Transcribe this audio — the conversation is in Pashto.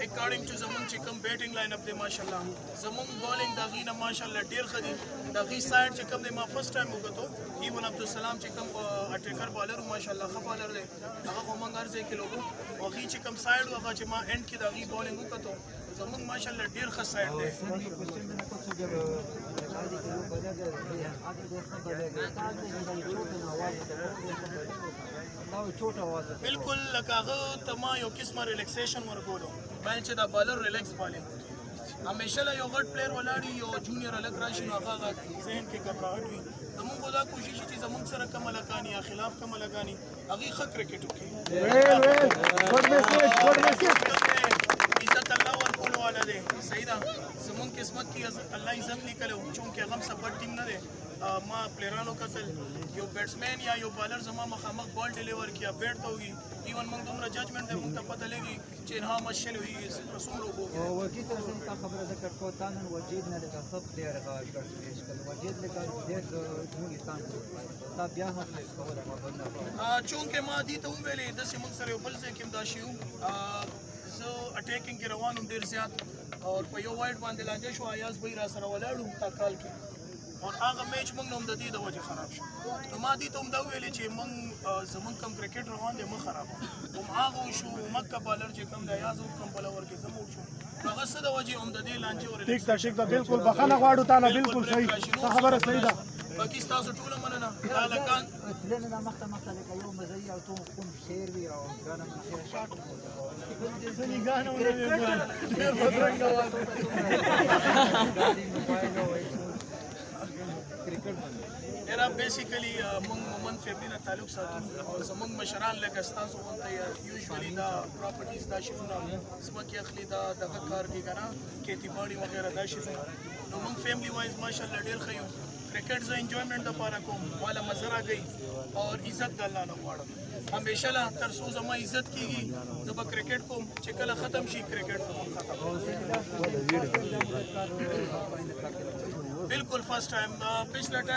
according to زمون چې کوم بیټینګ لاین اپ دی ماشاءالله زمون بولینګ د غینه ماشاءالله ډیر خدي د غی سایډ چې کوم دی ما فرست ټایم وکړو ایون عبدالسلام چې کوم اټیکر بالر ماشاءالله خو بالر دی هغه خو مونږ ارزه کې لوګو او غی چې کوم سایډ هغه چې ما اند کې د غی بولینګ وکړو زمون ماشاءالله ډیر ښه سایډ دی بالکل لکه هغه ته ما یو قسمه ریلیکسیشن ورکولو باید چې دا بالر ریلیکس بالي همیشه له یو غټ پلیر ولاړي یو جونیئر الګ راشي نو هغه ذهن کې غبرګاټ وي زموږ دا کوشش چې زموږ سره کوم لګانی یا خلاف کوم لګانی هغه ښه کرکټ وکړي عزت الله ورکول والا دی صحیح ده زموږ قسمت کې الله عزت لیکلو چونکه هغه سپورټ ټیم نه دی ما پلیرانو کتل یو بیټسمین یا یو بالر زما مخامخ بال ډیلیور کیا بیټ ته وي ایون موږ دومره ججمنټ دی موږ ته پته لګي چې نه مشل وي څومره وګورو او وجید سره څنګه خبره ذکر کو تانن وجید نه لکه سب پلیر غاړه پیش کړ وجید لکه ډېر افغانستان تا بیا هم کوله چونکه ما دي ته ویلې د سیمون سره یو بل ځای کې دا شیو زه اٹیکنګ کې روانم ډیر زیات او په یو وایډ باندې لاندې شو ایاز به را سره ولاړو تا کال کې او هغه میچ موږ نوم د دې د وجه خراب شو نو ما دي ته هم دا ویلې چې موږ زمون کم کرکټ روان دی مخ خراب هم هغه شو مکه بالر چې کم د ایاز او کم بلور کې زموږ شو هغه څه د وجه هم د دې لاندې ور ٹھیک ده بالکل بخښنه غواړو تا نه بالکل صحیح خبره صحیح ده باقي تاسو ټول مننه الکان تلنه دا مخته لکه یو مزي او تو کوم شیر وی او ګانم نه شاټ ځنی ګانو نه ډیر بدرنګ کرکټ باندې era basically مومن فیملی نه تعلق ساتو او زمونږ مشران لکه ستاسو غونته یوزولي دا پراپرټیز دا شیونه ځمکې اخلي دا دغه کار کوي که نه کھیتی باړي وغیره دا شیونه نو موږ فیملی وایز ماشاءالله ډېر ښه یو کرکټ زه انجوایمنټ دپاره کوم والا مزه راکوي اور عزت د الله نه غواړم همیشه له تر څو زما عزت کېږي زه به کرکټ کوم چې کله ختم شي کرکټ زموږ ختم بالکل فرست ټایم پچھلا ټایم